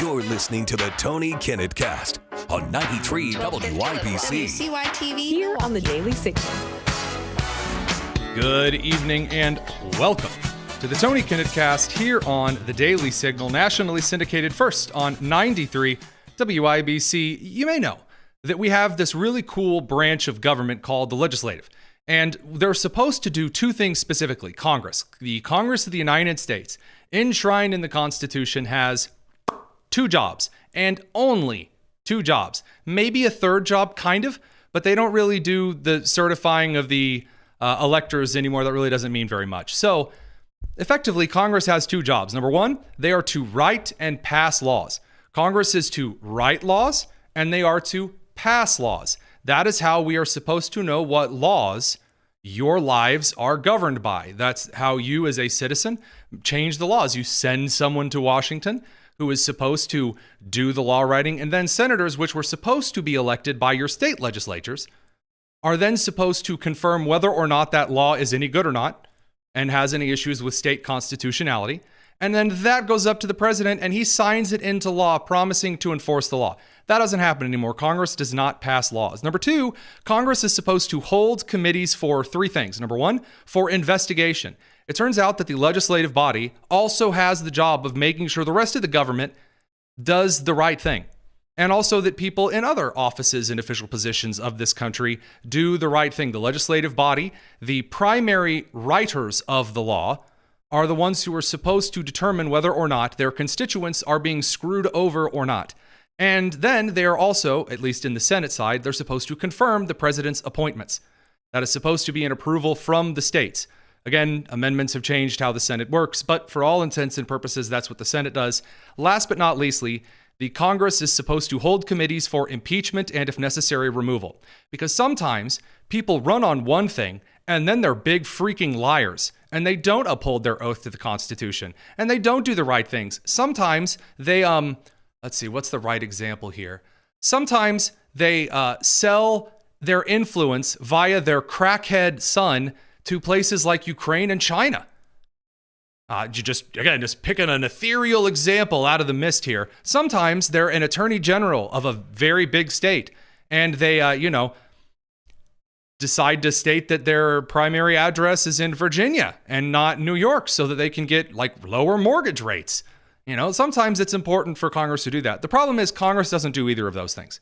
You're listening to the Tony Kennett Cast on 93 WYBC. WCYTV. Here on the Daily Signal. Good evening and welcome to the Tony Kennett Cast here on the Daily Signal, nationally syndicated first on 93 WYBC. You may know that we have this really cool branch of government called the legislative. And they're supposed to do two things specifically. Congress, the Congress of the United States, enshrined in the Constitution, has two jobs and only two jobs. Maybe a third job, kind of, but they don't really do the certifying of the electors anymore. That really doesn't mean very much. So effectively, Congress has two jobs. Number one, they are to write and pass laws. Congress is to write laws and they are to pass laws. That is how we are supposed to know what laws your lives are governed by. That's how you as a citizen change the laws. You send someone to Washington who is supposed to do the law writing, and then senators, which were supposed to be elected by your state legislatures, are then supposed to confirm whether or not that law is any good or not and has any issues with state constitutionality. And then that goes up to the president and he signs it into law, promising to enforce the law. That doesn't happen anymore. Congress does not pass laws. Number two, Congress is supposed to hold committees for three things. Number one, for investigation. It turns out that the legislative body also has the job of making sure the rest of the government does the right thing. And also that people in other offices and official positions of this country do the right thing. The legislative body, the primary writers of the law, are the ones who are supposed to determine whether or not their constituents are being screwed over or not. And then they are also, at least in the Senate side, they're supposed to confirm the president's appointments. That is supposed to be an approval from the states. Again, amendments have changed how the Senate works, but for all intents and purposes, that's what the Senate does. Last but not leastly, the Congress is supposed to hold committees for impeachment and, if necessary, removal. Because sometimes people run on one thing and then they're big freaking liars and they don't uphold their oath to the Constitution and they don't do the right things. Sometimes they, let's see, what's the right example here? Sometimes they sell their influence via their crackhead son to places like Ukraine and China. Just picking an ethereal example out of the mist here. Sometimes they're an attorney general of a very big state, and they, decide to state that their primary address is in Virginia and not New York so that they can get lower mortgage rates. Sometimes it's important for Congress to do that. The problem is Congress doesn't do either of those things.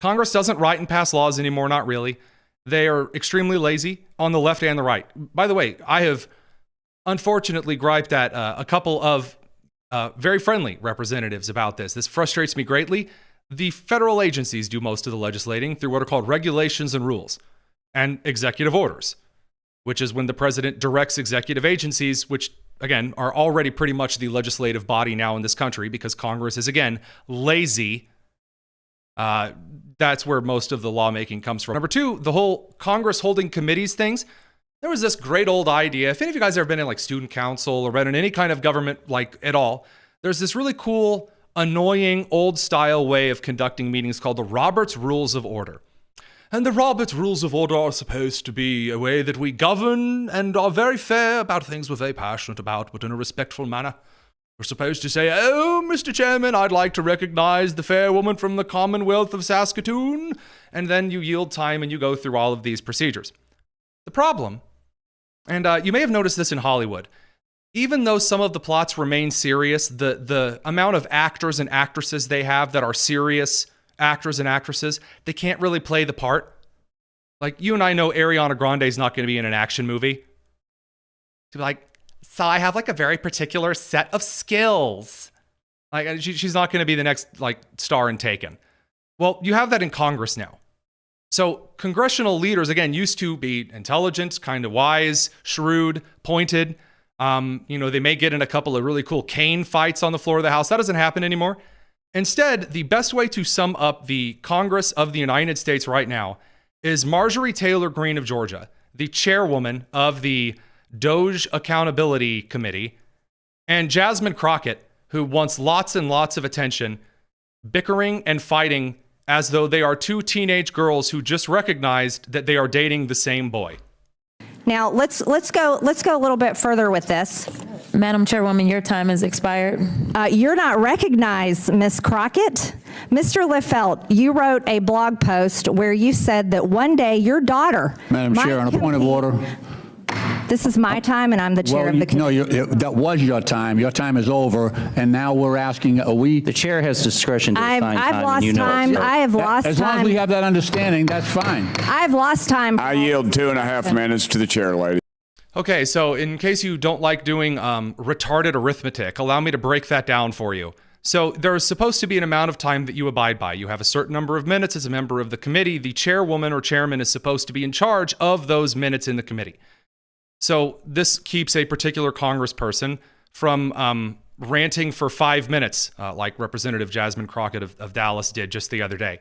Congress doesn't write and pass laws anymore, not really. They are extremely lazy on the left and the right. By the way, I have unfortunately griped at a couple of very friendly representatives about this. This frustrates me greatly. The federal agencies do most of the legislating through what are called regulations and rules and executive orders, which is when the president directs executive agencies, which, again, are already pretty much the legislative body now in this country because Congress is, again, lazy. That's where most of the lawmaking comes from. Number two, the whole Congress holding committees things. There was this great old idea. If any of you guys have ever been in student council or been in any kind of government at all, there's this really cool, annoying, old style way of conducting meetings called the Robert's Rules of Order. And the Robert's Rules of Order are supposed to be a way that we govern and are very fair about things we're very passionate about, but in a respectful manner. We're supposed to say, "Oh, Mr. Chairman, I'd like to recognize the fair woman from the Commonwealth of Saskatoon." And then you yield time and you go through all of these procedures. The problem, and you may have noticed this in Hollywood, even though some of the plots remain serious, the amount of actors and actresses they have that are serious actors and actresses, they can't really play the part. You and I know Ariana Grande is not going to be in an action movie. To be so I have a very particular set of skills. She's not going to be the next star in Taken. Well, you have that in Congress now. So congressional leaders, again, used to be intelligent, kind of wise, shrewd, pointed. They may get in a couple of really cool cane fights on the floor of the House. That doesn't happen anymore. Instead, the best way to sum up the Congress of the United States right now is Marjorie Taylor Greene of Georgia, the chairwoman of the Doge Accountability Committee, and Jasmine Crockett, who wants lots and lots of attention, bickering and fighting as though they are two teenage girls who just recognized that they are dating the same boy. Now let's go a little bit further with this. Madam Chairwoman, your time has expired. You're not recognized, Ms. Crockett. Mr. Liffelt, you wrote a blog post where you said that one day your daughter. Madam Chair, on a point of order. This is my time, and I'm the chair of the committee. No, that was your time. Your time is over, and now we're asking, are we? The chair has discretion to assign time. I've lost and you know time. it, sir. I have lost time. As long as we have that understanding, that's fine. I've lost time. I yield 2.5 minutes to the chair, lady. Okay, so in case you don't like doing retarded arithmetic, allow me to break that down for you. So there's supposed to be an amount of time that you abide by. You have a certain number of minutes as a member of the committee. The chairwoman or chairman is supposed to be in charge of those minutes in the committee. So this keeps a particular congressperson from ranting for 5 minutes, like Representative Jasmine Crockett of Dallas did just the other day.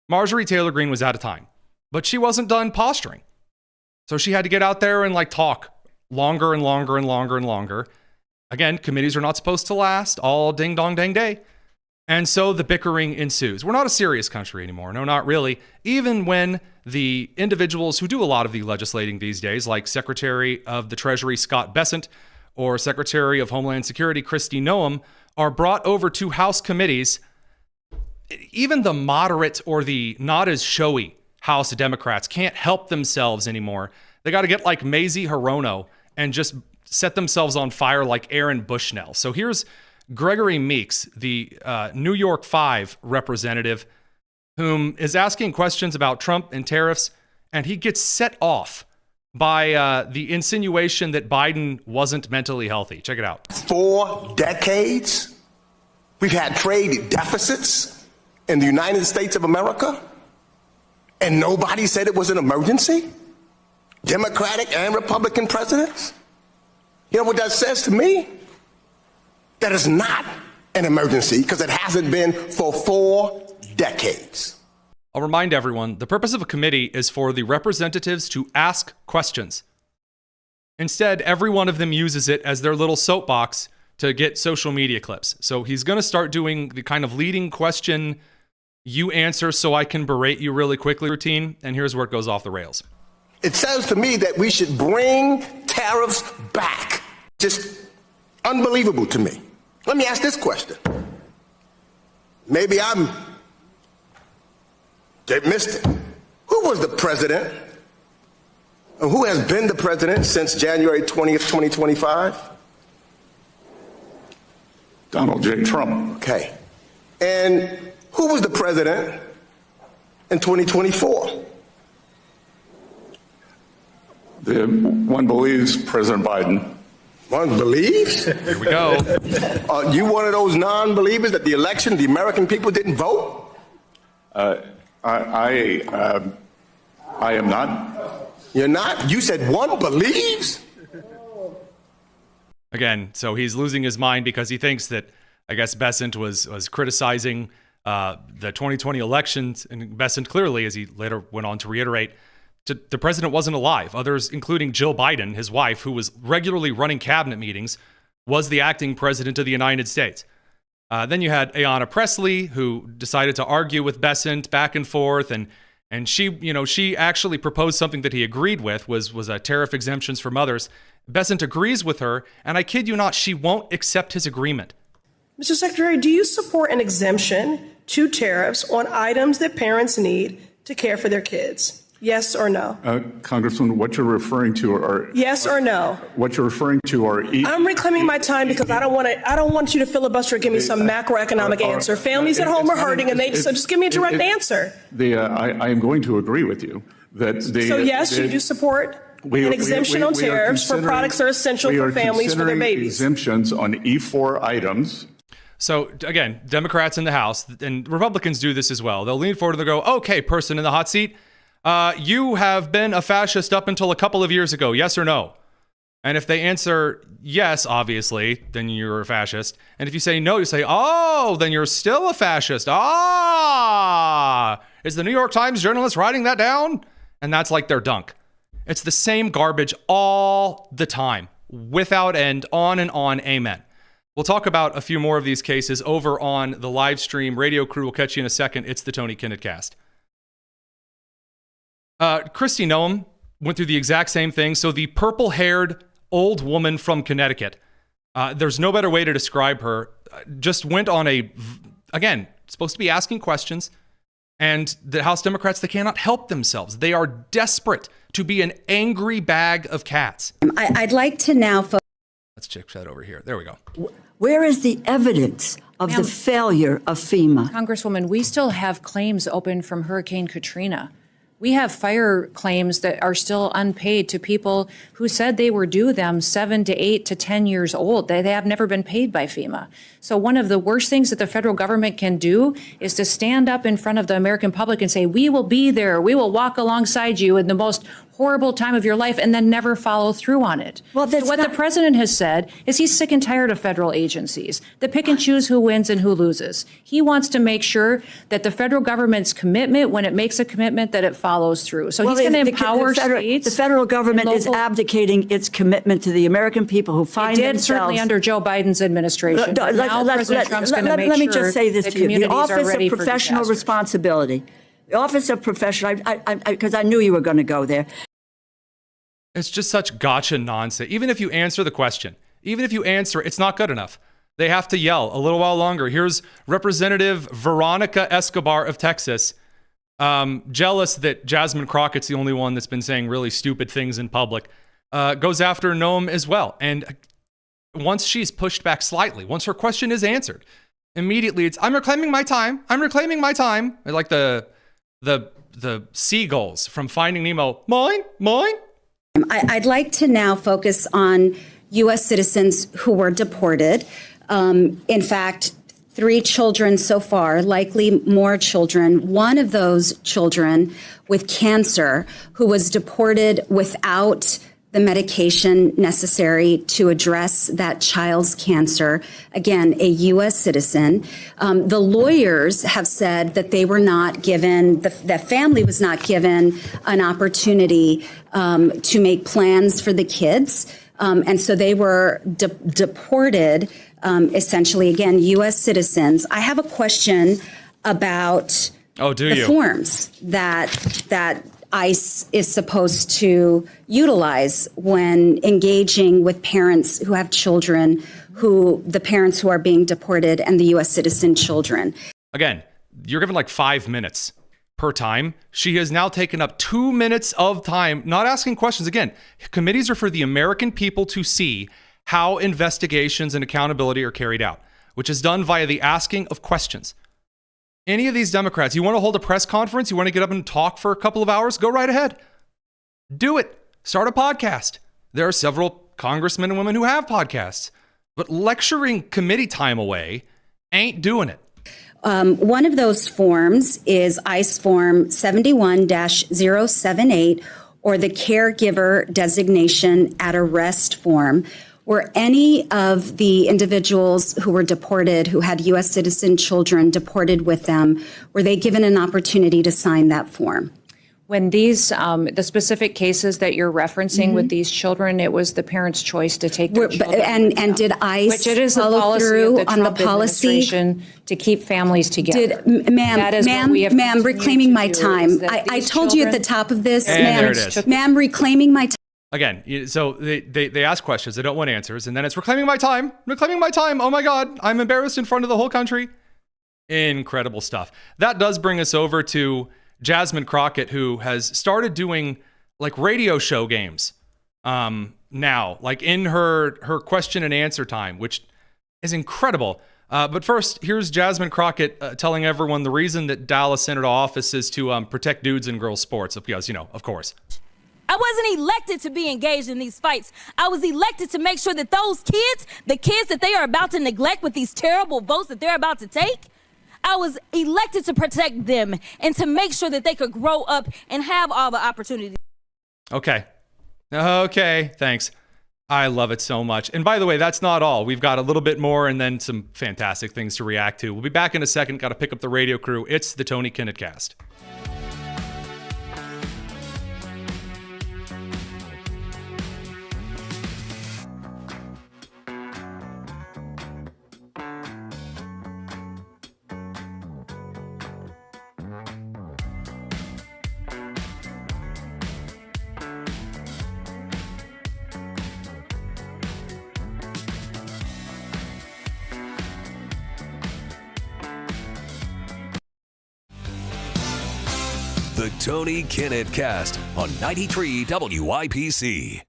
Marjorie Taylor Greene was out of time, but she wasn't done posturing. So she had to get out there and talk longer and longer and longer and longer. Again, committees are not supposed to last all ding dong dang day. And so the bickering ensues. We're not a serious country anymore. No, not really. Even when the individuals who do a lot of the legislating these days, like Secretary of the Treasury Scott Bessent or Secretary of Homeland Security Kristi Noem, are brought over to House committees, even the moderate or the not as showy House Democrats can't help themselves anymore. They got to get like Mazie Hirono and just set themselves on fire like Aaron Bushnell. So here's Gregory Meeks, the New York 5 representative, whom is asking questions about Trump and tariffs, and he gets set off by the insinuation that Biden wasn't mentally healthy. Check it out. 4 decades, we've had trade deficits in the United States of America, and nobody said it was an emergency? Democratic and Republican presidents? You know what that says to me? That is not an emergency because it hasn't been for 4 decades. I'll remind everyone, the purpose of a committee is for the representatives to ask questions. Instead, every one of them uses it as their little soapbox to get social media clips. So he's going to start doing the kind of leading question, you answer so I can berate you really quickly routine, and here's where it goes off the rails. It says to me that we should bring tariffs back. Just unbelievable to me. Let me ask this question. Maybe they missed it. Who was the president? And who has been the president since January 20th, 2025? Donald J. Trump. Okay. And who was the president in 2024? One believes President Biden. One believes? Here we go. You one of those non-believers that the election, the American people didn't vote? I am not. You're not? You said one believes? Again, so he's losing his mind because he thinks that, I guess, Bessent was criticizing the 2020 elections, and Bessent clearly, as he later went on to reiterate, the president wasn't alive. Others, including Jill Biden, his wife, who was regularly running cabinet meetings, was the acting president of the United States. Then you had Ayanna Pressley, who decided to argue with Bessent back and forth, and she actually proposed something that he agreed with, was tariff exemptions for mothers. Bessent agrees with her, and I kid you not, she won't accept his agreement. Mr. Secretary, do you support an exemption to tariffs on items that parents need to care for their kids? Yes or no? Congressman, what you're referring to are. Yes or no? What you're referring to are. I'm reclaiming my time because I don't want you to filibuster or give me some macroeconomic answer. Families at home are hurting, and so just give me a direct answer. I am going to agree with you that So yes, you do support an exemption on tariffs for products that are essential for families for their babies. Exemptions on E4 items. So again, Democrats in the House and Republicans do this as well. They'll lean forward and they'll go, okay, person in the hot seat, you have been a fascist up until a couple of years ago, yes or no? And if they answer yes, obviously, then you're a fascist. And if you say no, you say, oh, then you're still a fascist. Ah, is the New York Times journalist writing that down? And that's like their dunk. It's the same garbage all the time, without end, on and on, amen. We'll talk about a few more of these cases over on the live stream. Radio crew will catch you in a second. It's the Tony Kinnett Cast. Kristi Noem went through the exact same thing. So the purple-haired old woman from Connecticut, there's no better way to describe her, just went on again, supposed to be asking questions, and the House Democrats, they cannot help themselves. They are desperate to be an angry bag of cats. I'd like to now... Let's check that over here. There we go. Where is the evidence of the failure of FEMA? Congresswoman, we still have claims open from Hurricane Katrina. We have fire claims that are still unpaid to people who said they were due them 7 to 8 to 10 years old. They have never been paid by FEMA. So one of the worst things that the federal government can do is to stand up in front of the American public and say, we will be there, we will walk alongside you in the most horrible time of your life, and then never follow through on it. Well, that's what the president has said is he's sick and tired of federal agencies that pick and choose who wins and who loses. He wants to make sure that the federal government's commitment, when it makes a commitment, that it follows through. So he's going to empower states. The federal government is abdicating its commitment to the American people who find themselves... certainly under Joe Biden's administration. President Trump's going to make let me sure just say this that to you. The communities are Office ready of for Professional disaster. Responsibility. The Office of Professional... Because I knew you were going to go there. It's just such gotcha nonsense. Even if you answer the question, even if you answer it, it's not good enough. They have to yell a little while longer. Here's Representative Veronica Escobar of Texas, jealous that Jasmine Crockett's the only one that's been saying really stupid things in public, goes after Noam as well. And once she's pushed back slightly, once her question is answered, immediately it's, I'm reclaiming my time. I'm reclaiming my time. Like the seagulls from Finding Nemo. Mine. I'd like to now focus on U.S. citizens who were deported. In fact, 3 children so far, likely more children. One of those children with cancer who was deported without the medication necessary to address that child's cancer. Again, a U.S. citizen. The lawyers have said that they were not given, the family was not given an opportunity to make plans for the kids. And so they were deported, essentially, again, U.S. citizens. I have a question about the forms that ICE is supposed to utilize when engaging with parents who have children, the parents who are being deported and the U.S. citizen children. Again, you're given like 5 minutes per time. She has now taken up 2 minutes of time, not asking questions. Again, committees are for the American people to see how investigations and accountability are carried out, which is done via the asking of questions. Any of these Democrats, you want to hold a press conference? You want to get up and talk for a couple of hours? Go right ahead. Do it. Start a podcast. There are several congressmen and women who have podcasts. But lecturing committee time away ain't doing it. One of those forms is ICE Form 71-078, or the Caregiver Designation at Arrest form. Were any of the individuals who were deported, who had U.S. citizen children deported with them, were they given an opportunity to sign that form? When these, the specific cases that you're referencing with these children, it was the parents' choice to take their children. And did ICE which it is the follow policy through of the on the Trump policy administration to keep families together. Ma'am, reclaiming my time. I told you at the top of this, ma'am, reclaiming my time. Again, so they ask questions, they don't want answers, and then it's reclaiming my time. Oh my God, I'm embarrassed in front of the whole country. Incredible stuff. That does bring us over to Jasmine Crockett, who has started doing like radio show games now, like in her question and answer time, which is incredible. But first, here's Jasmine Crockett telling everyone the reason that Dallas entered office is to protect dudes and girls sports, because, of course. I wasn't elected to be engaged in these fights. I was elected to make sure that those kids, the kids that they are about to neglect with these terrible votes that they're about to take, I was elected to protect them and to make sure that they could grow up and have all the opportunities. Okay, thanks. I love it so much. And by the way, that's not all. We've got a little bit more and then some fantastic things to react to. We'll be back in a second. Got to pick up the radio crew. It's the Tony Kinnett Cast. The Tony Kinnett Cast on 93 WIPC.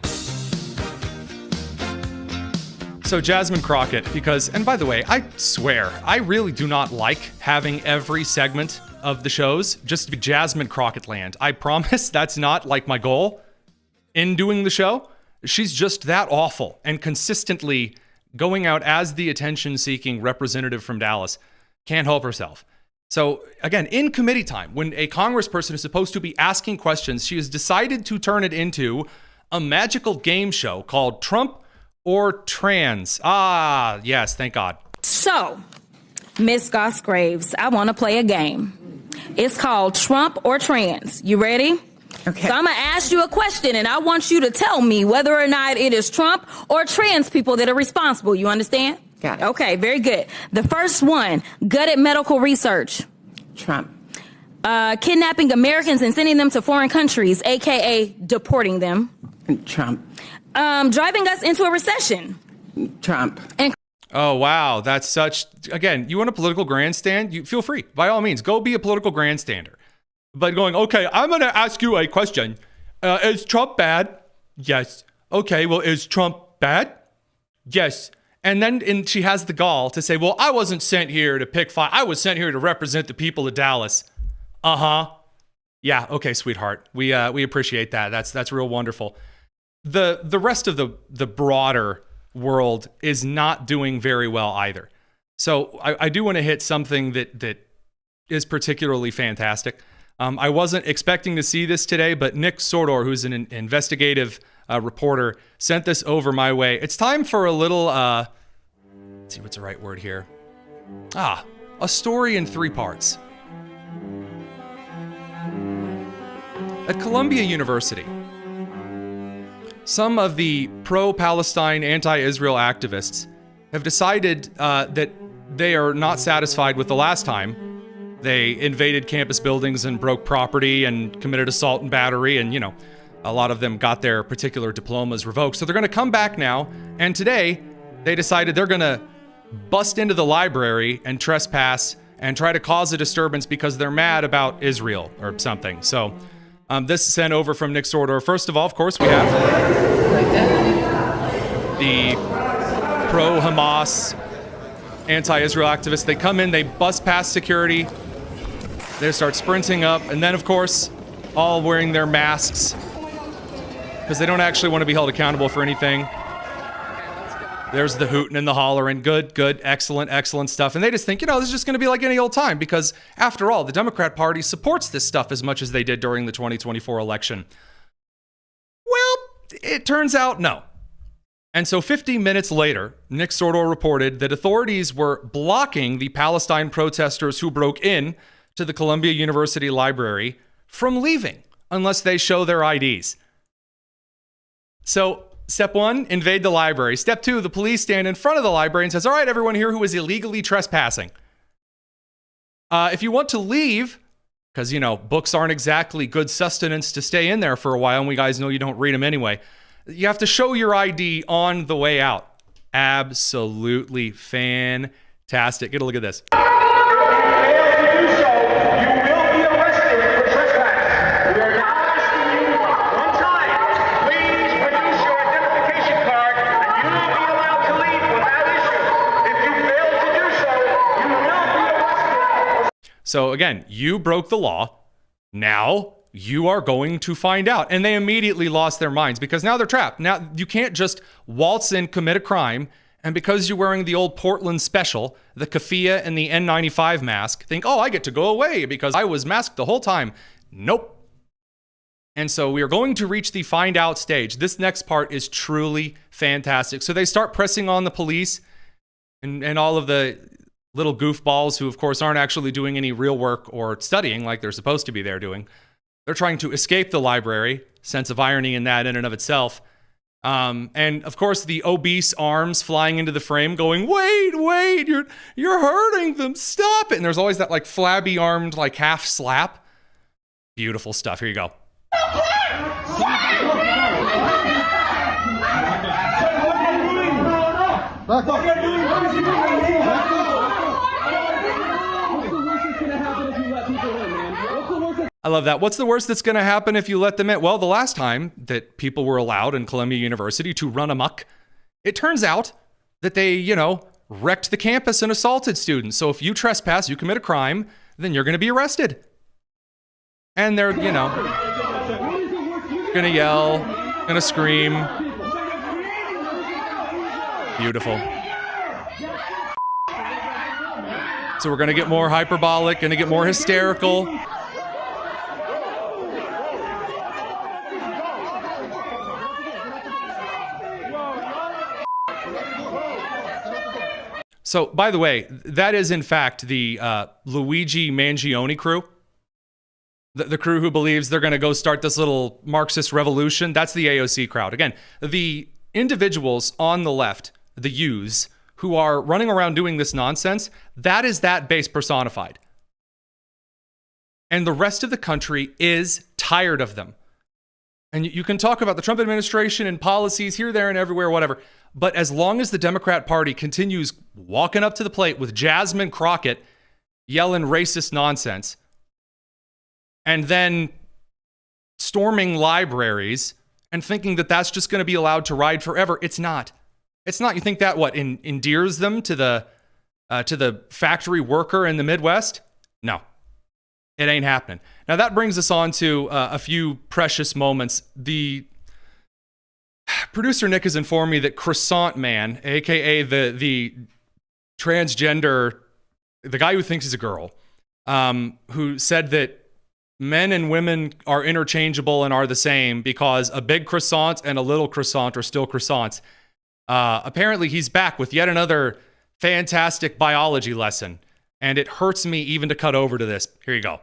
So Jasmine Crockett, because, and by the way, I swear, I really do not like having every segment of the shows just be Jasmine Crockett land. I promise that's not like my goal in doing the show. She's just that awful and consistently going out as the attention-seeking representative from Dallas. Can't help herself. So again, in committee time, when a congressperson is supposed to be asking questions, she has decided to turn it into a magical game show called Trump or Trans. Ah, yes, thank God. So, Miss Goss-Graves, I want to play a game. It's called Trump or Trans. You ready? Okay. So I'm going to ask you a question, and I want you to tell me whether or not it is Trump or trans people that are responsible. You understand? Got it. Okay, very good. The first one, gutted medical research. Trump. Kidnapping Americans and sending them to foreign countries, a.k.a. deporting them. Trump. Driving us into a recession. Trump. And Oh, wow. That's such, again, you want a political grandstand? You feel free. By all means, go be a political grandstander. But going, okay, I'm going to ask you a question. Is Trump bad? Yes. Okay, well, is Trump bad? Yes. And then she has the gall to say, well, I wasn't sent here to pick fight. I was sent here to represent the people of Dallas. Uh-huh. Yeah, okay, sweetheart. We appreciate that. That's real wonderful. The rest of the broader world is not doing very well either. So I do want to hit something that is particularly fantastic. I wasn't expecting to see this today, but Nick Sordor, who's an investigative reporter, sent this over my way. It's time for a little, let's see what's the right word here. A story in 3 parts. At Columbia University, some of the pro-Palestine, anti-Israel activists have decided that they are not satisfied with the last time they invaded campus buildings and broke property and committed assault and battery, and, a lot of them got their particular diplomas revoked. So they're going to come back now, and today they decided they're going to bust into the library and trespass and try to cause a disturbance because they're mad about Israel or something. So this is sent over from Nick Sordor. First of all, of course, we have the pro-Hamas anti-Israel activists. They come in, they bust past security, they start sprinting up, and then, of course, all wearing their masks because they don't actually want to be held accountable for anything. There's the hooting and the hollering. Good, excellent stuff. And they just think, this is just going to be like any old time because, after all, the Democrat Party supports this stuff as much as they did during the 2024 election. Well, it turns out no. And so 50 minutes later, Nick Sordor reported that authorities were blocking the Palestine protesters who broke in to the Columbia University library from leaving unless they show their IDs. So step 1, invade the library. Step 2, the police stand in front of the library and says, all right, everyone here who is illegally trespassing. If you want to leave, because, books aren't exactly good sustenance to stay in there for a while, and we guys know you don't read them anyway, you have to show your ID on the way out. Absolutely fantastic. Get a look at this. So again, you broke the law. Now you are going to find out. And they immediately lost their minds because now they're trapped. Now you can't just waltz in, commit a crime, and because you're wearing the old Portland special, the keffiyeh and the N95 mask, think, oh, I get to go away because I was masked the whole time. Nope. And so we are going to reach the find out stage. This next part is truly fantastic. So they start pressing on the police and all of the little goofballs who, of course, aren't actually doing any real work or studying like they're supposed to be there doing. They're trying to escape the library. Sense of irony in that in and of itself. And of course, the obese arms flying into the frame going, wait, you're hurting them. Stop it. And there's always that like flabby armed, like half slap. Beautiful stuff. Here you go. I love that. What's the worst that's going to happen if you let them in? Well, the last time that people were allowed in Columbia University to run amok, it turns out that they, wrecked the campus and assaulted students. So if you trespass, you commit a crime, then you're going to be arrested. And they're, going to yell, going to scream. Beautiful. So we're going to get more hyperbolic, going to get more hysterical. So, by the way, that is in fact the Luigi Mangione crew. The crew who believes they're going to go start this little Marxist revolution. That's the AOC crowd. Again, the individuals on the left, the yous, who are running around doing this nonsense, that is that base personified. And the rest of the country is tired of them. And you can talk about the Trump administration and policies here, there, and everywhere, whatever. But as long as the Democrat Party continues walking up to the plate with Jasmine Crockett yelling racist nonsense and then storming libraries and thinking that that's just going to be allowed to ride forever, it's not. It's not. You think that endears them to the factory worker in the Midwest? No, it ain't happening. Now that brings us on to a few precious moments. The producer Nick has informed me that Croissant Man, aka the transgender, the guy who thinks he's a girl, who said that men and women are interchangeable and are the same because a big croissant and a little croissant are still croissants. Apparently he's back with yet another fantastic biology lesson, and it hurts me even to cut over to this. Here you go.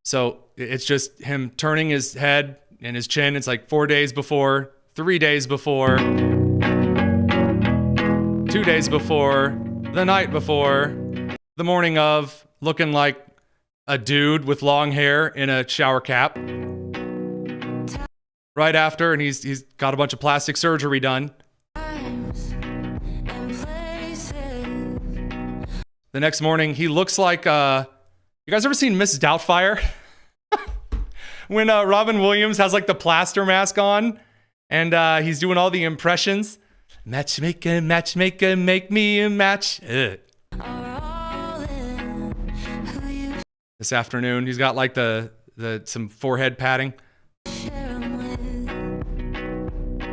So it's just him turning his head and his chin. It's like 4 days before, 3 days before, 2 days before, the night before, the morning of, looking like a dude with long hair in a shower cap. Right after, and he's got a bunch of plastic surgery done. The next morning, he looks like, you guys ever seen Miss Doubtfire? When Robin Williams has like the plaster mask on and he's doing all the impressions. Matchmaker, matchmaker, make me a match. Ugh. This afternoon, he's got like some forehead padding.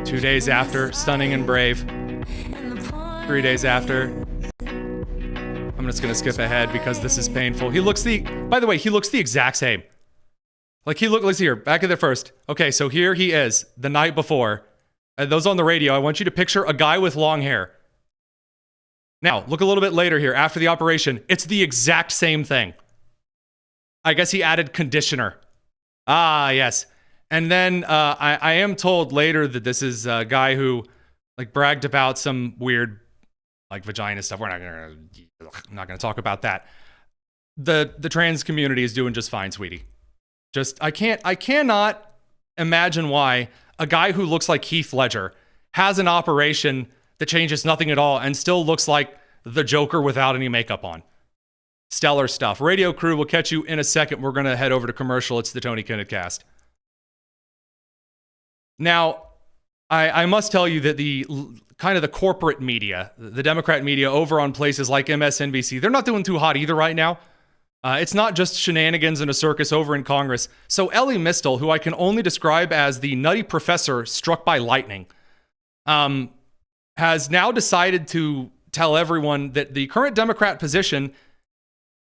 2 days after, stunning and brave. 3 days after. I'm just going to skip ahead because this is painful. By the way, he looks the exact same. Like let's see here, back at the first. Okay, so here he is, the night before. Those on the radio, I want you to picture a guy with long hair. Now, look a little bit later here, after the operation. It's the exact same thing. I guess he added conditioner. Ah, yes. And then I am told later that this is a guy who like bragged about some weird like vagina stuff. We're not gonna talk about that. The trans community is doing just fine, sweetie. I cannot imagine why a guy who looks like Heath Ledger has an operation that changes nothing at all and still looks like the Joker without any makeup on. Stellar stuff. Radio crew, will catch you in a second. We're gonna head over to commercial. It's the Tony Kinnett Cast. Now, I must tell you that the kind of the corporate media, the Democrat media over on places like MSNBC, they're not doing too hot either right now. It's not just shenanigans and a circus over in Congress. So Ellie Mistel, who I can only describe as the nutty professor struck by lightning, has now decided to tell everyone that the current Democrat position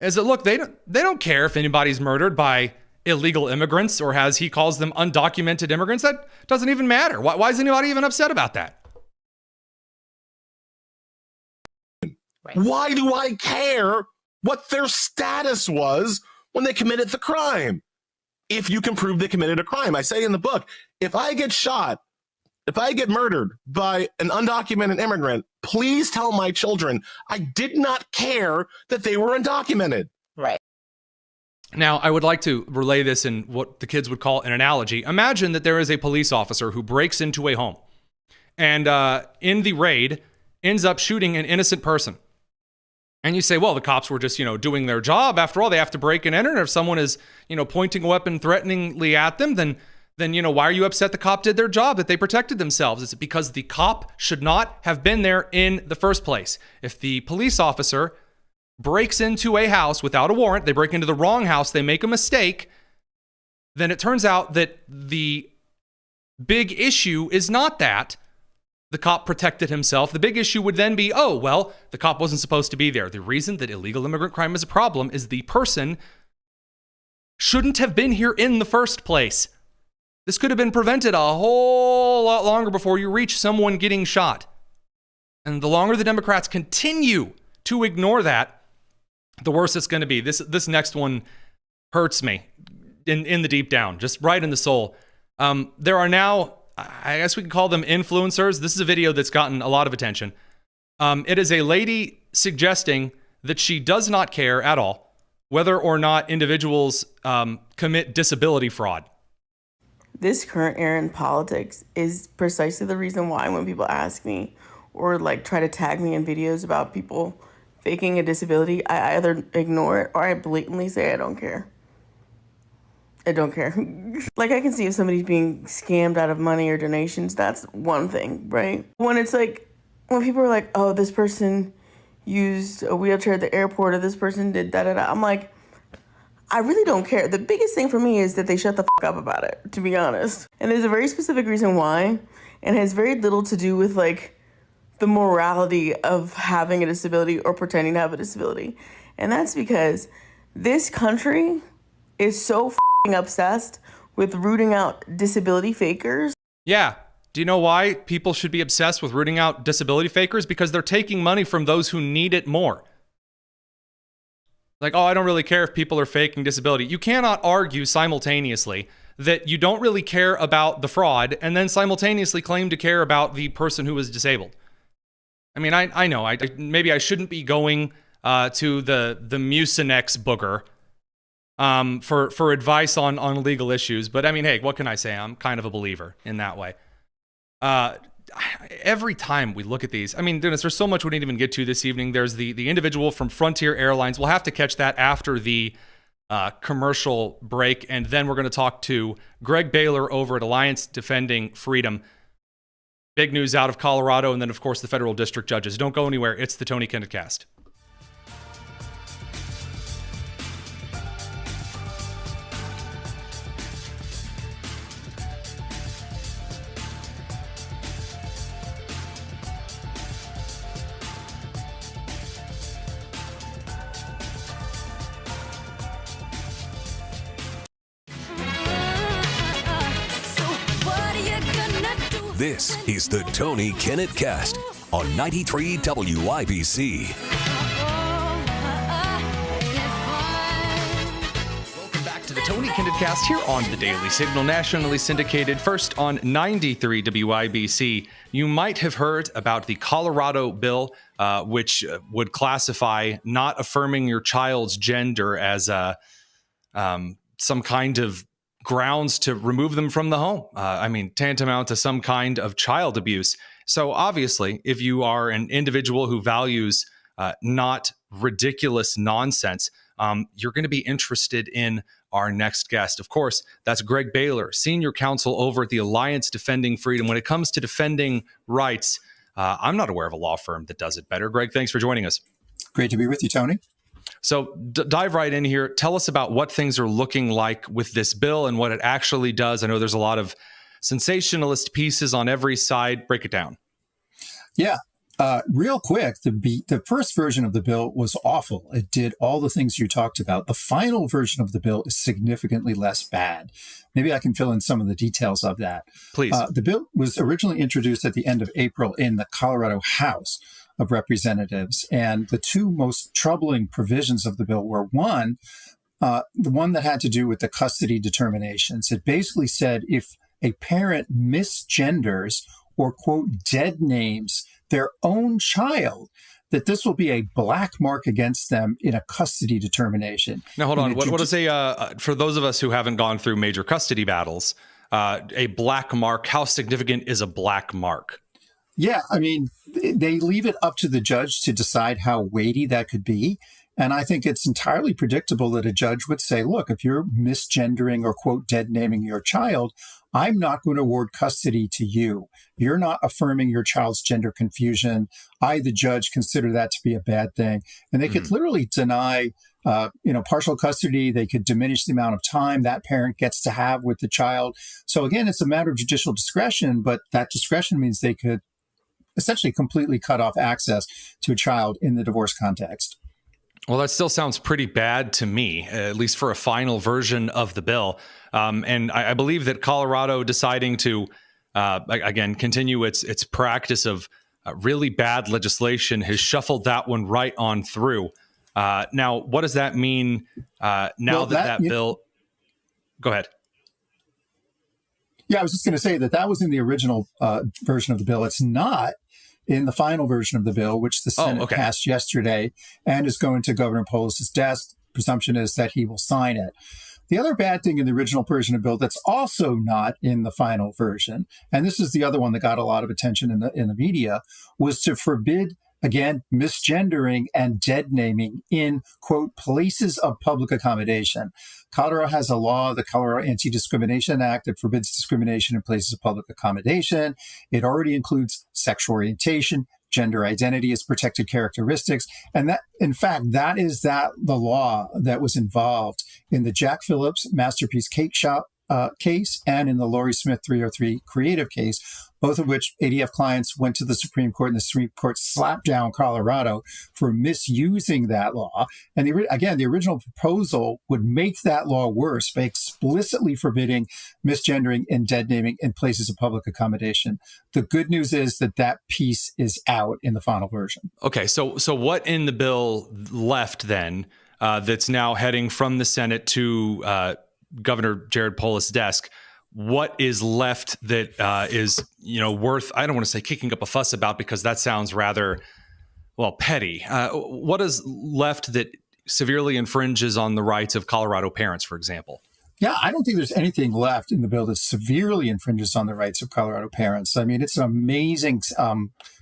is that, look, they don't care if anybody's murdered by illegal immigrants, or as he calls them, undocumented immigrants. That doesn't even matter. Why is anybody even upset about that? Right. Why do I care what their status was when they committed the crime? If you can prove they committed a crime. I say in the book, if I get shot, if I get murdered by an undocumented immigrant, please tell my children I did not care that they were undocumented. Right. Now, I would like to relay this in what the kids would call an analogy. Imagine that there is a police officer who breaks into a home and in the raid ends up shooting an innocent person. And you say, well, the cops were just, doing their job. After all, they have to break and enter. And if someone is, pointing a weapon threateningly at them, then why are you upset the cop did their job, that they protected themselves? It's because the cop should not have been there in the first place. If the police officer breaks into a house without a warrant, they break into the wrong house, they make a mistake, then it turns out that the big issue is not that the cop protected himself. The big issue would then be, oh, well, the cop wasn't supposed to be there. The reason that illegal immigrant crime is a problem is the person shouldn't have been here in the first place. This could have been prevented a whole lot longer before you reach someone getting shot. And the longer the Democrats continue to ignore that, the worse it's going to be. This next one hurts me in the deep down, just right in the soul. There are now, I guess we can call them influencers. This is a video that's gotten a lot of attention. It is a lady suggesting that she does not care at all whether or not individuals commit disability fraud. This current era in politics is precisely the reason why when people ask me or try to tag me in videos about people faking a disability, I either ignore it or I blatantly say I don't care. I don't care. I can see if somebody's being scammed out of money or donations, that's one thing, right? When it's when people are like, oh, this person used a wheelchair at the airport or this person did da-da-da, I'm like, I really don't care. The biggest thing for me is that they shut the fuck up about it, to be honest. And there's a very specific reason why, and it has very little to do with the morality of having a disability or pretending to have a disability. And that's because this country is so obsessed with rooting out disability fakers. Yeah. Do you know why people should be obsessed with rooting out disability fakers? Because they're taking money from those who need it more. Oh, I don't really care if people are faking disability. You cannot argue simultaneously that you don't really care about the fraud and then simultaneously claim to care about the person who is disabled. I mean, I know maybe I shouldn't be going to the Mucinex booger for advice on legal issues. But I mean, hey, what can I say? I'm kind of a believer in that way. Every time we look at these, I mean, goodness, there's so much we didn't even get to this evening. There's the individual from Frontier Airlines. We'll have to catch that after the commercial break. And then we're going to talk to Greg Baylor over at Alliance Defending Freedom. Big news out of Colorado. And then, of course, the federal district judges. Don't go anywhere. It's the Tony Kennett Cast. This is the Tony Kennett Cast on 93 WIBC. Welcome back to the Tony Kennett Cast here on the Daily Signal, nationally syndicated, first on 93 WIBC. You might have heard about the Colorado bill, which would classify not affirming your child's gender as some kind of grounds to remove them from the home. Tantamount to some kind of child abuse. So obviously, if you are an individual who values not ridiculous nonsense, you're going to be interested in our next guest. Of course, that's Greg Baylor, senior counsel over at the Alliance Defending Freedom. When it comes to defending rights, I'm not aware of a law firm that does it better. Greg, thanks for joining us. Great to be with you, Tony. So dive right in here. Tell us about what things are looking like with this bill and what it actually does. I know there's a lot of sensationalist pieces on every side. Break it down. Yeah. Real quick, the first version of the bill was awful. It did all the things you talked about. The final version of the bill is significantly less bad. Maybe I can fill in some of the details of that. Please. The bill was originally introduced at the end of April in the Colorado House of Representatives. And the two most troubling provisions of the bill were one, the one that had to do with the custody determinations. It basically said if a parent misgenders or, quote, dead names their own child, that this will be a black mark against them in a custody determination. Now, hold on. What is for those of us who haven't gone through major custody battles, a black mark, how significant is a black mark? Yeah, I mean, they leave it up to the judge to decide how weighty that could be. And I think it's entirely predictable that a judge would say, look, if you're misgendering or, quote, dead naming your child, I'm not going to award custody to you. You're not affirming your child's gender confusion. I, the judge, consider that to be a bad thing. And they could literally deny partial custody. They could diminish the amount of time that parent gets to have with the child. So again, it's a matter of judicial discretion, but that discretion means they could essentially completely cut off access to a child in the divorce context. Well, that still sounds pretty bad to me, at least for a final version of the bill. And I believe that Colorado deciding to, again, continue its practice of really bad legislation has shuffled that one right on through. Now, what does that mean now that bill? Go ahead. Yeah, I was just going to say that was in the original version of the bill. It's not in the final version of the bill, which the Senate passed yesterday and is going to Governor Polis's desk. Presumption is that he will sign it. The other bad thing in the original version of the bill that's also not in the final version, and this is the other one that got a lot of attention in the media, was to forbid, again, misgendering and dead naming in, quote, places of public accommodation. Colorado has a law, the Colorado Anti-Discrimination Act, that forbids discrimination in places of public accommodation. It already includes sexual orientation, gender identity as protected characteristics. And that, in fact, that is the law that was involved in the Jack Phillips Masterpiece Cake Shop case and in the Laurie Smith 303 creative case, both of which ADF clients went to the Supreme Court, and the Supreme Court slapped down Colorado for misusing that law. And the original proposal would make that law worse by explicitly forbidding misgendering and dead naming in places of public accommodation. The good news is that piece is out in the final version. Okay, so what in the bill left then that's now heading from the Senate to Governor Jared Polis' desk? What is left that is worth, I don't want to say kicking up a fuss about, because that sounds rather, petty. What is left that severely infringes on the rights of Colorado parents, for example? Yeah, I don't think there's anything left in the bill that severely infringes on the rights of Colorado parents. I mean, it's an amazing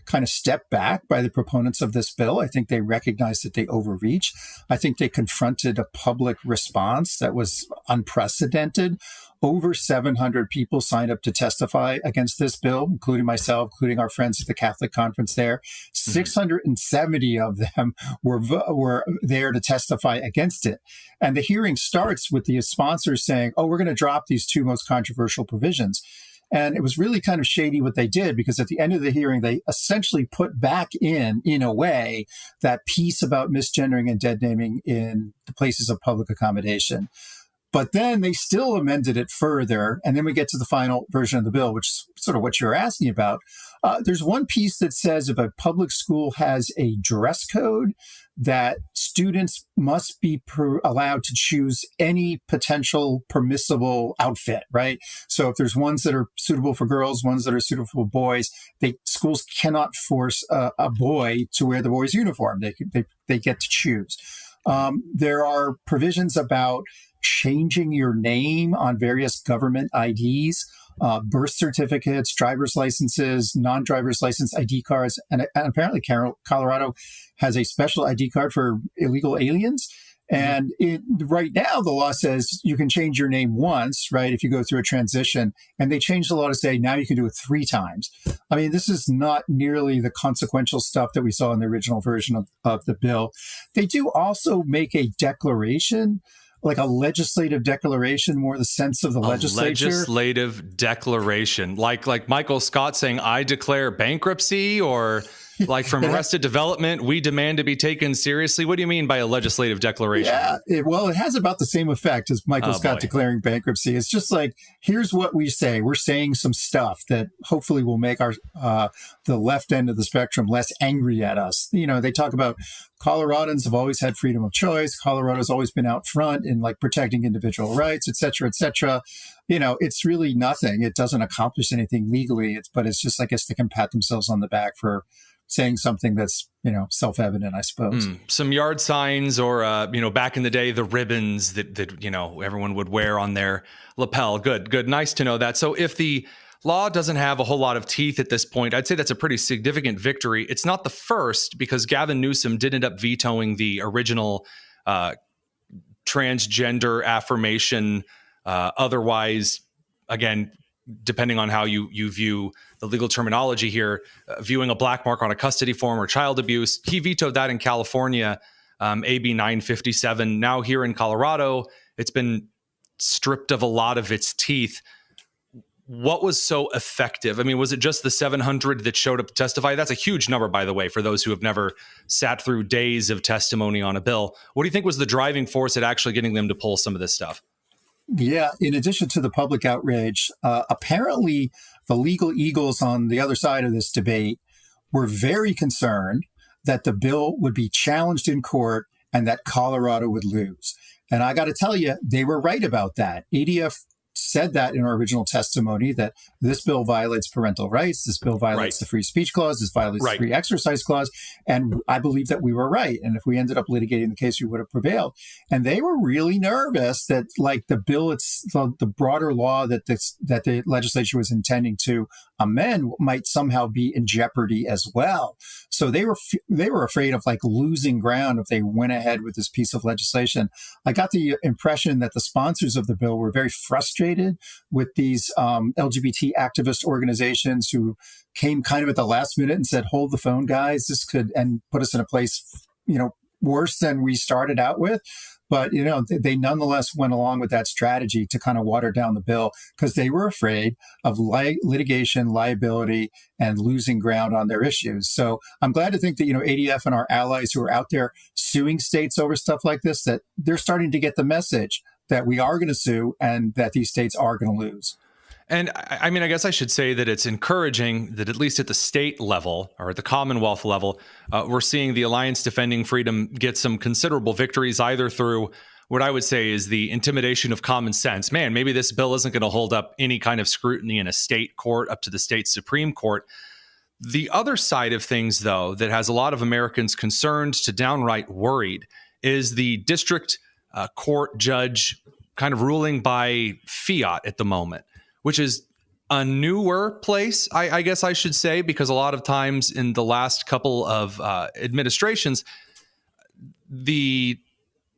kind of step back by the proponents of this bill. I think they recognize that they overreach. I think they confronted a public response that was unprecedented. Over 700 people signed up to testify against this bill, including myself, including our friends at the Catholic Conference there. 670 of them were there to testify against it. And the hearing starts with the sponsors saying, we're going to drop these two most controversial provisions. And it was really kind of shady what they did, because at the end of the hearing, they essentially put back in a way, that piece about misgendering and dead naming in the places of public accommodation. But then they still amended it further. And then we get to the final version of the bill, which is sort of what you're asking about. There's one piece that says if a public school has a dress code, that students must be allowed to choose any potential permissible outfit, right? So if there's ones that are suitable for girls, ones that are suitable for boys, schools cannot force a boy to wear the boy's uniform. They get to choose. There are provisions about changing your name on various government IDs, birth certificates, driver's licenses, non-driver's license ID cards. And apparently Colorado has a special ID card for illegal aliens. And right now, the law says you can change your name once, right, if you go through a transition. And they changed the law to say now you can do it 3 times. I mean, this is not nearly the consequential stuff that we saw in the original version of the bill. They do also make a declaration, like a legislative declaration, more the sense of the legislature. Legislative declaration, like Michael Scott saying, I declare bankruptcy, or like from Arrested Development, we demand to be taken seriously. What do you mean by a legislative declaration? Yeah, it has about the same effect as Michael Scott declaring bankruptcy. It's just like, here's what we say. We're saying some stuff that hopefully will make our the left end of the spectrum less angry at us. They talk about Coloradans have always had freedom of choice. Colorado's always been out front in like protecting individual rights, et cetera, et cetera. It's really nothing. It doesn't accomplish anything legally. But it's just, I guess, they can pat themselves on the back for saying something that's, self-evident, I suppose. Some yard signs, or, back in the day, the ribbons that everyone would wear on their lapel. Good. Nice to know that. So if the law doesn't have a whole lot of teeth at this point. I'd say that's a pretty significant victory. It's not the first, because Gavin Newsom did end up vetoing the original transgender affirmation. Otherwise, again, depending on how you view the legal terminology here, viewing a black mark on a custody form or child abuse, he vetoed that in California, AB 957. Now here in Colorado, it's been stripped of a lot of its teeth. What was so effective? I mean, was it just the 700 that showed up to testify? That's a huge number, by the way, for those who have never sat through days of testimony on a bill. What do you think was the driving force at actually getting them to pull some of this stuff? Yeah, in addition to the public outrage, apparently the legal eagles on the other side of this debate were very concerned that the bill would be challenged in court and that Colorado would lose. And I got to tell you, they were right about that. ADF said that in our original testimony, that this bill violates parental rights, this bill violates the free speech clause, this violates the free exercise clause. And I believe that we were right. And if we ended up litigating the case, we would have prevailed. And they were really nervous that, like, the bill, it's the broader law that the legislature was intending to amend might somehow be in jeopardy as well. So they were afraid of, like, losing ground if they went ahead with this piece of legislation. I got the impression that the sponsors of the bill were very frustrated with these LGBT activist organizations who came kind of at the last minute and said, hold the phone, guys, this could and put us in a place, worse than we started out with. But, they nonetheless went along with that strategy to kind of water down the bill because they were afraid of litigation, liability, and losing ground on their issues. So I'm glad to think that, ADF and our allies who are out there suing states over stuff like this, that they're starting to get the message that we are going to sue and that these states are going to lose. And I mean, I guess I should say that it's encouraging that at least at the state level or at the Commonwealth level, we're seeing the Alliance Defending Freedom get some considerable victories, either through what I would say is the intimidation of common sense. Man, maybe this bill isn't going to hold up any kind of scrutiny in a state court up to the state Supreme Court. The other side of things, though, that has a lot of Americans concerned to downright worried is the district court judge kind of ruling by fiat at the moment, which is a newer place, I guess I should say, because a lot of times in the last couple of administrations, the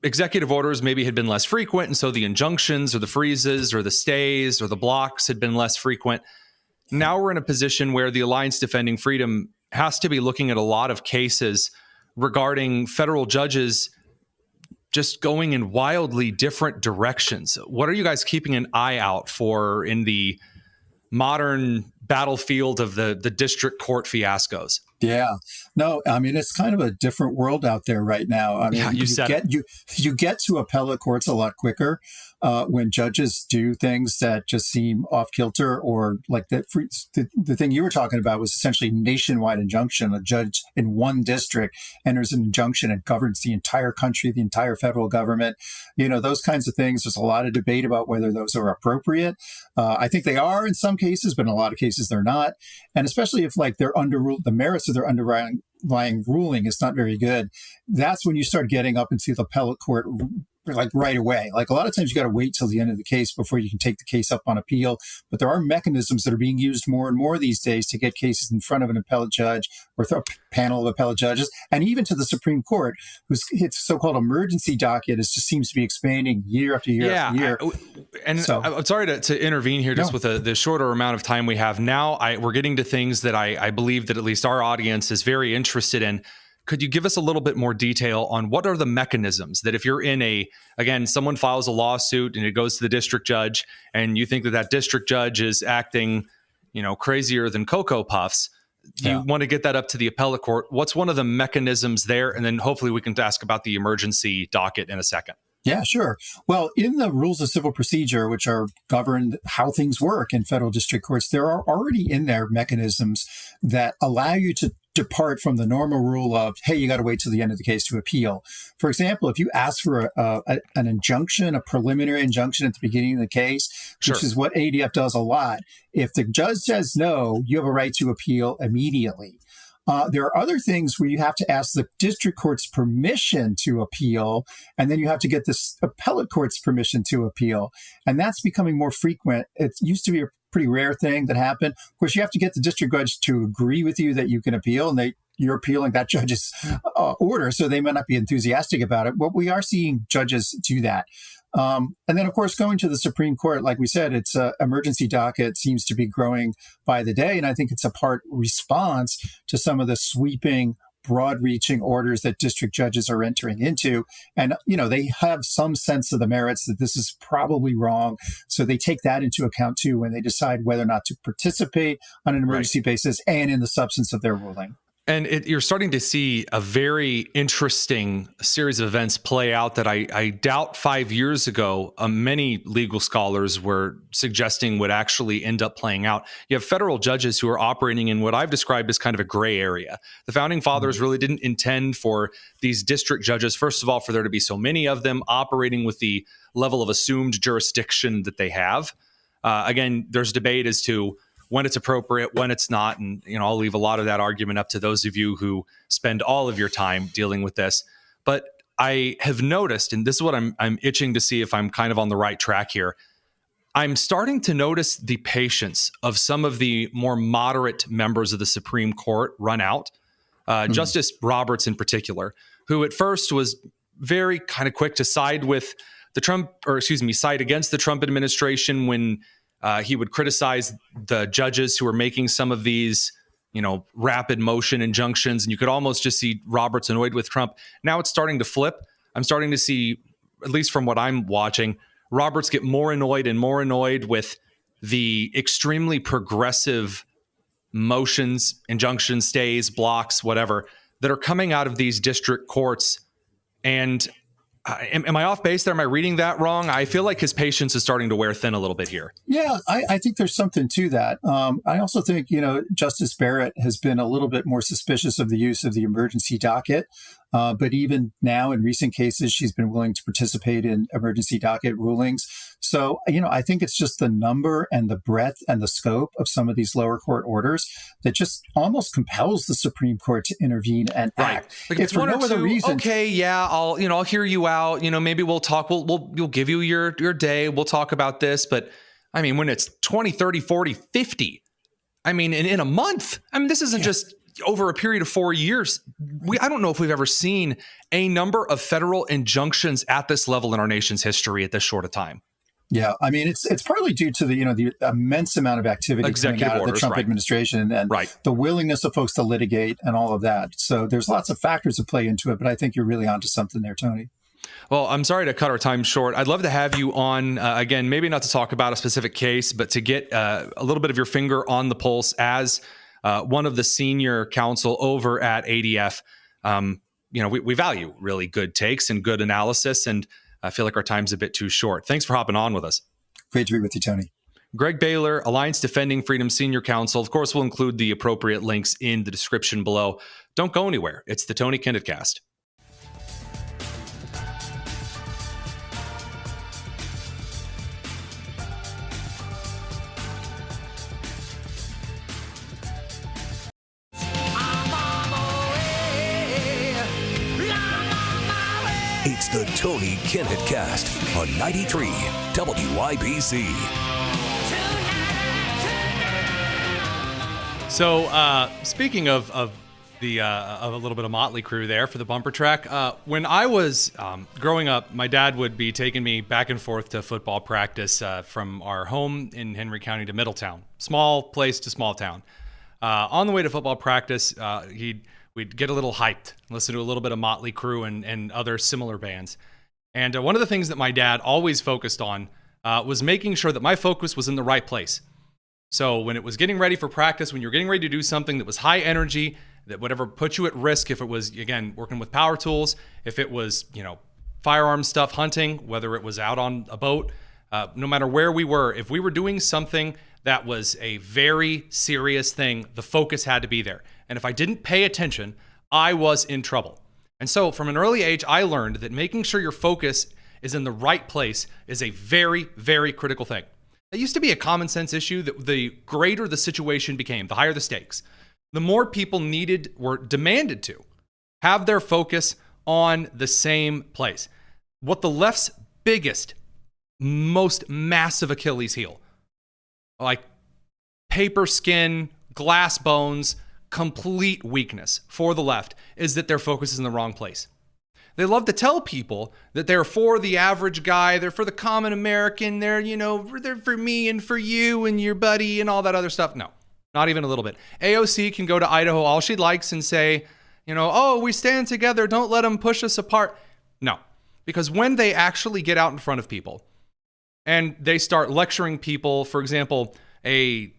executive orders maybe had been less frequent, and so the injunctions or the freezes or the stays or the blocks had been less frequent. Now we're in a position where the Alliance Defending Freedom has to be looking at a lot of cases regarding federal judges just going in wildly different directions. What are you guys keeping an eye out for in the modern battlefield of the district court fiascos? Yeah, no, I mean, it's kind of a different world out there right now. I mean, you get to appellate courts a lot quicker when judges do things that just seem off kilter, or like the thing you were talking about was essentially nationwide injunction. A judge in one district enters an injunction and governs the entire country, the entire federal government. Those kinds of things. There's a lot of debate about whether those are appropriate. I think they are in some cases, but in a lot of cases they're not. And especially if, like, they're the merits of their underlying ruling is not very good, that's when you start getting up into the appellate court, like, right away. Like, a lot of times you got to wait till the end of the case before you can take the case up on appeal. But there are mechanisms that are being used more and more these days to get cases in front of an appellate judge or a panel of appellate judges, and even to the Supreme Court, whose so-called emergency docket just seems to be expanding year after year after year. I'm sorry to intervene here just with the shorter amount of time we have now. We're getting to things that I believe that at least our audience is very interested in. Could you give us a little bit more detail on what are the mechanisms that if you're in someone files a lawsuit and it goes to the district judge and you think that district judge is acting, crazier than Cocoa Puffs, you want to get that up to the appellate court. What's one of the mechanisms there? And then hopefully we can ask about the emergency docket in a second. Yeah, sure. Well, in the rules of civil procedure, which are governed how things work in federal district courts, there are already in there mechanisms that allow you to depart from the normal rule of, hey, you got to wait till the end of the case to appeal. For example, if you ask for an injunction, a preliminary injunction at the beginning of the case, which is what ADF does a lot, if the judge says no, you have a right to appeal immediately. There are other things where you have to ask the district court's permission to appeal, and then you have to get this appellate court's permission to appeal. And that's becoming more frequent. It used to be a pretty rare thing that happened. Of course, you have to get the district judge to agree with you that you can appeal, and you're appealing that judge's order, so they might not be enthusiastic about it. But we are seeing judges do that. And then, of course, going to the Supreme Court, like we said, its emergency docket seems to be growing by the day. And I think it's a part response to some of the sweeping, broad-reaching orders that district judges are entering into. And, they have some sense of the merits that this is probably wrong. So they take that into account, too, when they decide whether or not to participate on an emergency basis and in the substance of their ruling. And you're starting to see a very interesting series of events play out that I doubt 5 years ago many legal scholars were suggesting would actually end up playing out. You have federal judges who are operating in what I've described as kind of a gray area. The founding fathers really didn't intend for these district judges, first of all, for there to be so many of them operating with the level of assumed jurisdiction that they have. Again, there's debate as to when it's appropriate, when it's not. And, I'll leave a lot of that argument up to those of you who spend all of your time dealing with this. But I have noticed, and this is what I'm itching to see if I'm kind of on the right track here. I'm starting to notice the patience of some of the more moderate members of the Supreme Court run out. Justice Roberts in particular, who at first was very kind of quick to side with side against the Trump administration when he would criticize the judges who were making some of these, rapid motion injunctions. And you could almost just see Roberts annoyed with Trump. Now it's starting to flip. I'm starting to see, at least from what I'm watching, Roberts get more annoyed with the extremely progressive motions, injunctions, stays, blocks, whatever, that are coming out of these district courts. And am I off base there? Am I reading that wrong? I feel like his patience is starting to wear thin a little bit here. Yeah, I think there's something to that. I also think, Justice Barrett has been a little bit more suspicious of the use of the emergency docket. But even now, in recent cases, she's been willing to participate in emergency docket rulings. So, I think it's just the number and the breadth and the scope of some of these lower court orders that just almost compels the Supreme Court to intervene and act. Like if it's one or two, reason, okay, yeah, I'll hear you out. Maybe we'll talk. We'll give you your day. We'll talk about this. But I mean, when it's 20, 30, 40, 50, in a month, this isn't just over a period of 4 years. I don't know if we've ever seen a number of federal injunctions at this level in our nation's history at this short a time. Yeah, it's partly due to the immense amount of activity coming out of the Trump administration and the willingness of folks to litigate and all of that. So there's lots of factors that play into it, but I think you're really onto something there, Tony. Well, I'm sorry to cut our time short. I'd love to have you on again, maybe not to talk about a specific case, but to get a little bit of your finger on the pulse as one of the senior counsel over at ADF. We value really good takes and good analysis, and I feel like our time's a bit too short. Thanks for hopping on with us. Great to be with you, Tony. Greg Baylor, Alliance Defending Freedom Senior Counsel. Of course, we'll include the appropriate links in the description below. Don't go anywhere. It's the Tony Kinnett Cast. It's the Tony Kinnett Cast on 93 WIBC. So, speaking of a little bit of Motley Crue there for the bumper track, when I was growing up, my dad would be taking me back and forth to football practice from our home in Henry County to Middletown, small place to small town. On the way to football practice, we'd get a little hyped, listen to a little bit of Motley Crue and other similar bands. And one of the things that my dad always focused on was making sure that my focus was in the right place. So when it was getting ready for practice, when you're getting ready to do something that was high energy, that whatever put you at risk, if it was, again, working with power tools, if it was, firearm stuff, hunting, whether it was out on a boat, no matter where we were, if we were doing something that was a very serious thing, the focus had to be there. And if I didn't pay attention, I was in trouble. And so from an early age, I learned that making sure your focus is in the right place is a very, very critical thing. It used to be a common sense issue that the greater the situation became, the higher the stakes, the more people were demanded to have their focus on the same place. What the left's biggest, most massive Achilles heel, like paper skin, glass bones, complete weakness for the left is that their focus is in the wrong place. They love to tell people that they're for the average guy, they're for the common American, they're for me and for you and your buddy and all that other stuff. No, not even a little bit. AOC can go to Idaho all she likes and say, oh, we stand together, don't let them push us apart. No, because when they actually get out in front of people and they start lecturing people, for example, a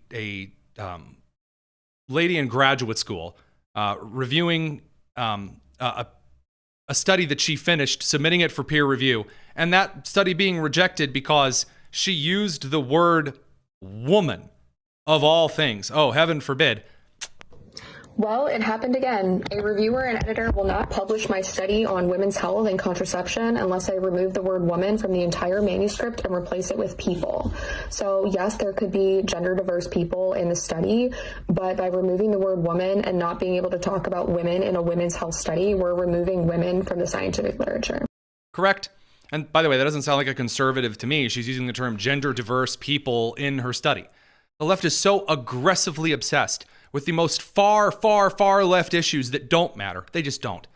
lady in graduate school reviewing a study that she finished, submitting it for peer review, and that study being rejected because she used the word woman of all things. Oh, heaven forbid. Well, it happened again. A reviewer and editor will not publish my study on women's health and contraception unless I remove the word woman from the entire manuscript and replace it with people. So yes, there could be gender diverse people in the study, but by removing the word woman and not being able to talk about women in a women's health study, we're removing women from the scientific literature. Correct. And by the way, that doesn't sound like a conservative to me. She's using the term gender diverse people in her study. The left is so aggressively obsessed with the most far, far, far left issues that don't matter. They just don't.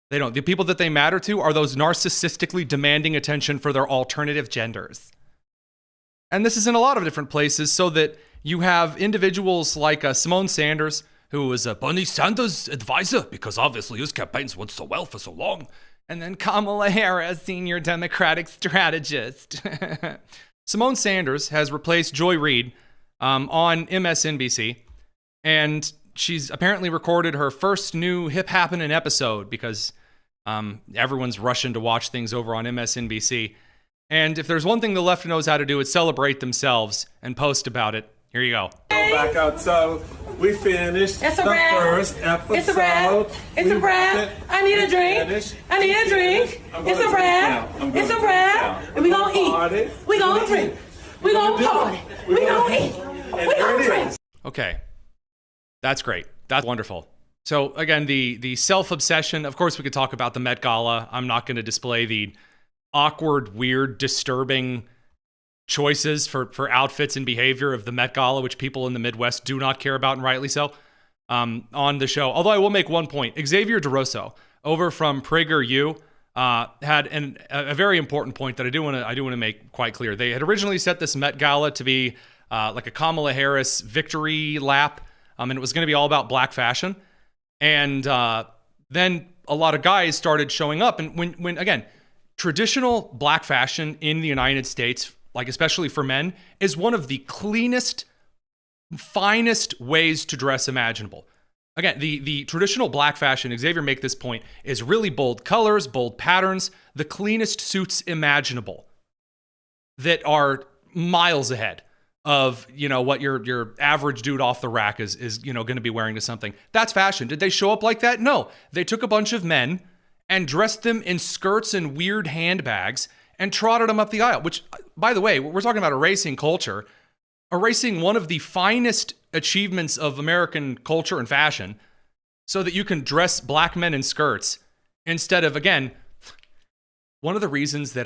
They don't. The people that they matter to are those narcissistically demanding attention for their alternative genders. And this is in a lot of different places, so that you have individuals like Simone Sanders, who was Bernie Sanders' advisor, because obviously his campaigns went so well for so long. And then Kamala Harris, senior Democratic strategist. Simone Sanders has replaced Joy Reid on MSNBC. And she's apparently recorded her first new Hip Happening episode because everyone's rushing to watch things over on MSNBC. And if there's one thing the left knows how to do, it's celebrate themselves and post about it. Here you go. Back out, so we finished it's a the wrap. first episode. It's a wrap. It's a wrap. I need a drink. I need a drink. It's a wrap. It's a wrap. And we gonna eat. We gonna drink. We gonna party. We gonna eat. We gonna drink. Okay. That's great. That's wonderful. So again, the self-obsession, of course we could talk about the Met Gala. I'm not going to display the awkward, weird, disturbing choices for outfits and behavior of the Met Gala, which people in the Midwest do not care about, and rightly so, on the show. Although I will make one point. Xavier DeRosso over from PragerU had a very important point that I do want to make quite clear. They had originally set this Met Gala to be like a Kamala Harris victory lap. And it was going to be all about black fashion. And then a lot of guys started showing up. And when again, traditional black fashion in the United States, like especially for men, is one of the cleanest, finest ways to dress imaginable. Again, the traditional black fashion, Xavier make this point, is really bold colors, bold patterns, the cleanest suits imaginable that are miles ahead of, what your average dude off the rack is going to be wearing to something. That's fashion. Did they show up like that? No. They took a bunch of men and dressed them in skirts and weird handbags and trotted them up the aisle, which, by the way, we're talking about erasing culture, erasing one of the finest achievements of American culture and fashion so that you can dress black men in skirts instead of, again, one of the reasons that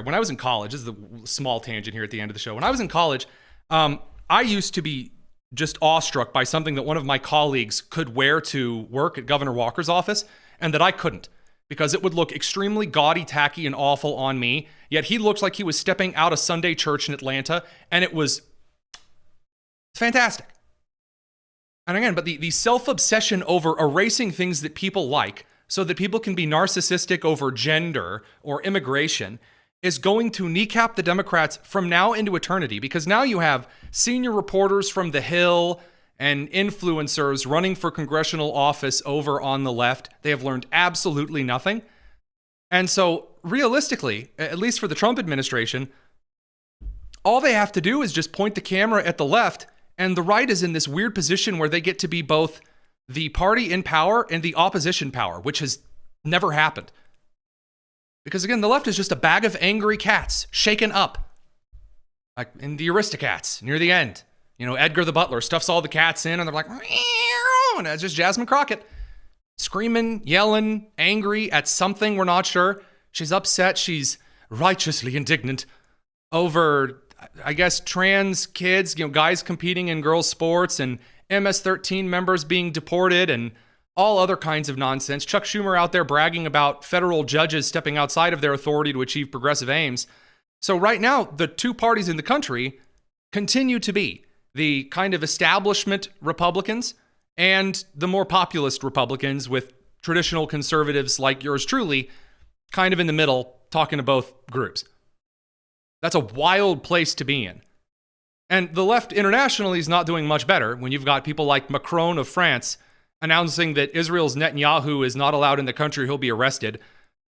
when I was in college, this is a small tangent here at the end of the show. When I was in college, I used to be just awestruck by something that one of my colleagues could wear to work at Governor Walker's office and that I couldn't, because it would look extremely gaudy, tacky, and awful on me. Yet he looked like he was stepping out of Sunday church in Atlanta, and it was fantastic. And again, but the self-obsession over erasing things that people like so that people can be narcissistic over gender or immigration is going to kneecap the Democrats from now into eternity, because now you have senior reporters from The Hill and influencers running for congressional office over on the left. They have learned absolutely nothing. And so realistically, at least for the Trump administration, all they have to do is just point the camera at the left, and the right is in this weird position where they get to be both the party in power and the opposition power, which has never happened. Because again, the left is just a bag of angry cats shaken up. Like in the Aristocats, near the end. Edgar the butler stuffs all the cats in and they're like, meow, and it's just Jasmine Crockett screaming, yelling, angry at something we're not sure. She's upset. She's righteously indignant over I guess, trans kids, guys competing in girls' sports and MS-13 members being deported and all other kinds of nonsense. Chuck Schumer out there bragging about federal judges stepping outside of their authority to achieve progressive aims. So right now, the two parties in the country continue to be the kind of establishment Republicans and the more populist Republicans, with traditional conservatives like yours truly kind of in the middle, talking to both groups. That's a wild place to be in. And the left internationally is not doing much better when you've got people like Macron of France announcing that Israel's Netanyahu is not allowed in the country, he'll be arrested.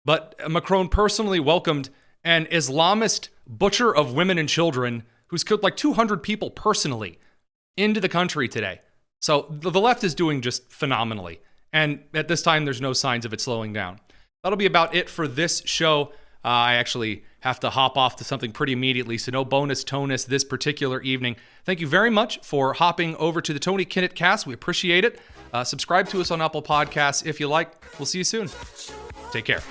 But Macron personally welcomed an Islamist butcher of women and children who's killed like 200 people personally into the country today. So the left is doing just phenomenally. And at this time, there's no signs of it slowing down. That'll be about it for this show. I actually have to hop off to something pretty immediately, so no bonus tonus this particular evening. Thank you very much for hopping over to the Tony Kinnett Cast. We appreciate it. Subscribe to us on Apple Podcasts if you like. We'll see you soon. Take care.